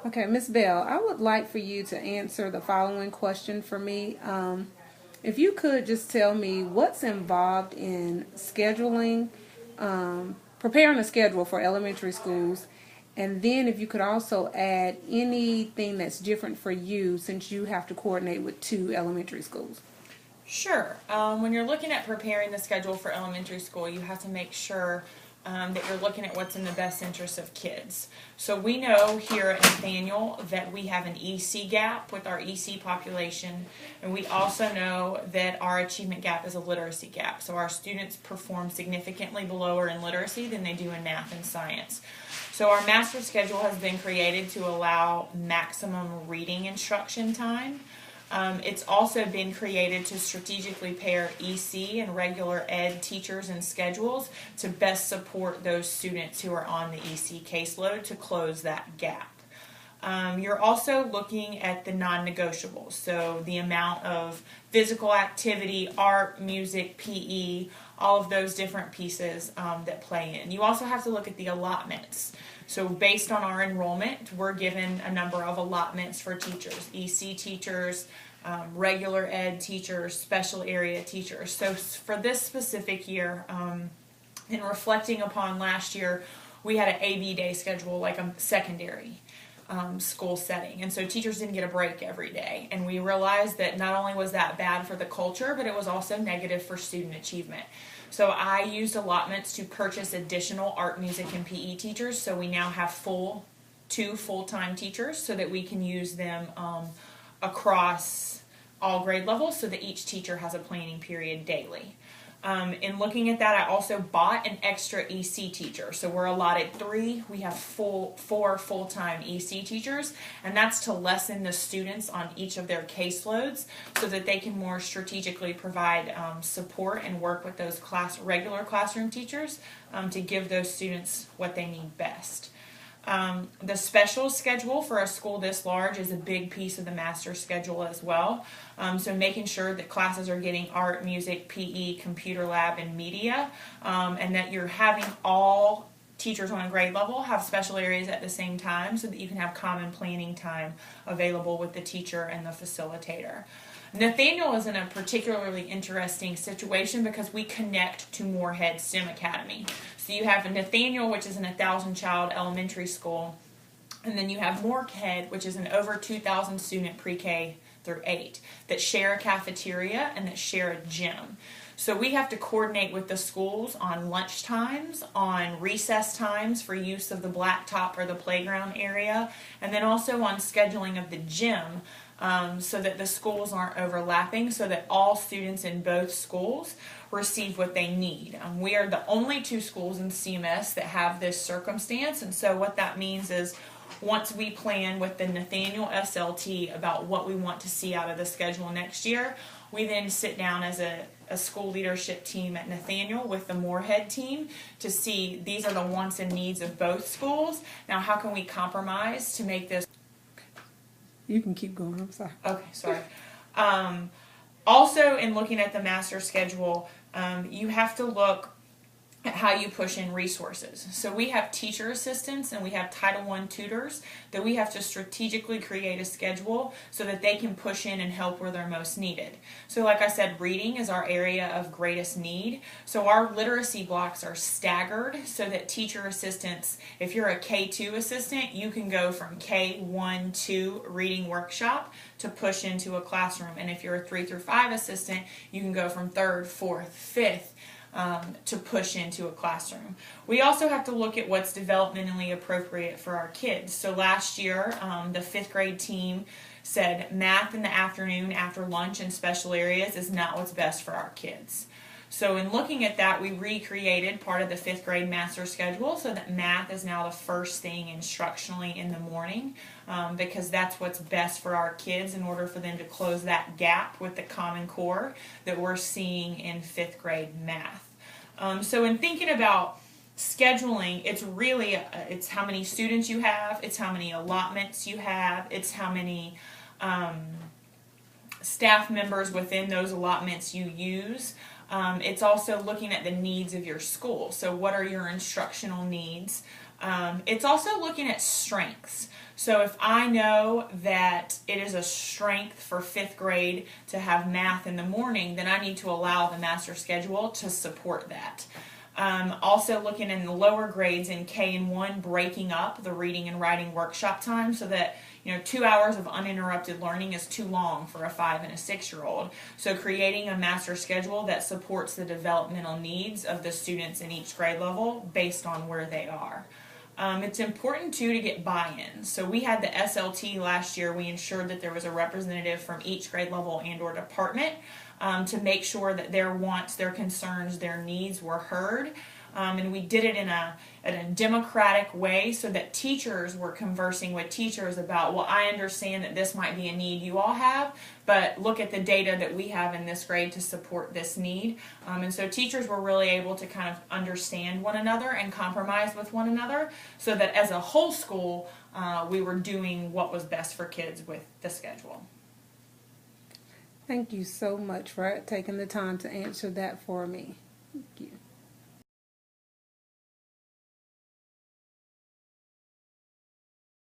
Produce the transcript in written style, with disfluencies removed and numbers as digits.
Okay, Miss Bell, I would like for you to answer the following question for me. If you could just tell me what's involved in scheduling, preparing a schedule for elementary schools, and then if you could also add anything that's different for you since you have to coordinate with two elementary schools. Sure. When you're looking at preparing the schedule for elementary school, you have to make sure that you're looking at what's in the best interest of kids. So we know here at Nathaniel that we have an EC gap with our EC population, and we also know that our achievement gap is a literacy gap. So our students perform significantly below in literacy than they do in math and science. So our master schedule has been created to allow maximum reading instruction time. It's also been created to strategically pair EC and regular ed teachers and schedules to best support those students who are on the EC caseload to close that gap. You're also looking at the non-negotiables, so the amount of physical activity, art, music, PE, all of those different pieces that play in. You also have to look at the allotments. So based on our enrollment, we're given a number of allotments for teachers, EC teachers, regular ed teachers, special area teachers. So for this specific year, in reflecting upon last year, we had an AB day schedule like a secondary school setting. And so teachers didn't get a break every day. And we realized that not only was that bad for the culture, but it was also negative for student achievement. So I used allotments to purchase additional art, music, and PE teachers. So we now have two full-time teachers so that we can use them across all grade levels so that each teacher has a planning period daily. In looking at that, I also bought an extra EC teacher. So we're allotted 3. We have 4 full-time EC teachers, and that's to lessen the students on each of their caseloads so that they can more strategically provide support and work with those regular classroom teachers to give those students what they need best. The special schedule for a school this large is a big piece of the master schedule as well. So making sure that classes are getting art, music, PE, computer lab, and media, and that you're having all teachers on a grade level have special areas at the same time so that you can have common planning time available with the teacher and the facilitator. Nathaniel is in a particularly interesting situation because we connect to Moorhead STEM Academy. So you have Nathaniel, which is an 1,000-child elementary school, and then you have Moorhead, which is an over 2,000 student pre-K through 8 that share a cafeteria and that share a gym. So we have to coordinate with the schools on lunch times, on recess times for use of the blacktop or the playground area, and then also on scheduling of the gym so that the schools aren't overlapping, so that all students in both schools receive what they need. We are the only 2 schools in CMS that have this circumstance, and so what that means is once we plan with the Nathaniel SLT about what we want to see out of the schedule next year, we then sit down as a school leadership team at Nathaniel with the Moorhead team to see these are the wants and needs of both schools. Now, how can we compromise to make this? You can keep going. I'm sorry. Okay, sorry. Also, in looking at the master schedule, you have to look at how you push in resources. So we have teacher assistants and we have Title I tutors that we have to strategically create a schedule so that they can push in and help where they're most needed. So like I said, reading is our area of greatest need. So our literacy blocks are staggered so that teacher assistants, if you're a K2 assistant, you can go from K1-2 reading workshop to push into a classroom. And if you're a 3 through 5 assistant, you can go from 3rd, 4th, 5th to push into a classroom. We also have to look at what's developmentally appropriate for our kids. So last year, the 5th grade team said math in the afternoon after lunch in special areas is not what's best for our kids. So in looking at that, we recreated part of the 5th grade master schedule so that math is now the first thing instructionally in the morning because that's what's best for our kids in order for them to close that gap with the Common Core that we're seeing in 5th grade math. So in thinking about scheduling, it's really, it's how many students you have, it's how many allotments you have, it's how many staff members within those allotments you use. It's also looking at the needs of your school. So what are your instructional needs? It's also looking at strengths. So if I know that it is a strength for 5th grade to have math in the morning, then I need to allow the master schedule to support that. Also looking in the lower grades in K and 1, breaking up the reading and writing workshop time so that 2 hours of uninterrupted learning is too long for a 5 and a 6-year-old. So creating a master schedule that supports the developmental needs of the students in each grade level based on where they are. It's important too to get buy-in. So we had the SLT last year. We ensured that there was a representative from each grade level and or department to make sure that their wants, their concerns, their needs were heard. And we did it in a democratic way so that teachers were conversing with teachers about, well, I understand that this might be a need you all have, but look at the data that we have in this grade to support this need. And so teachers were really able to kind of understand one another and compromise with one another so that as a whole school, we were doing what was best for kids with the schedule. Thank you so much for taking the time to answer that for me. Thank you.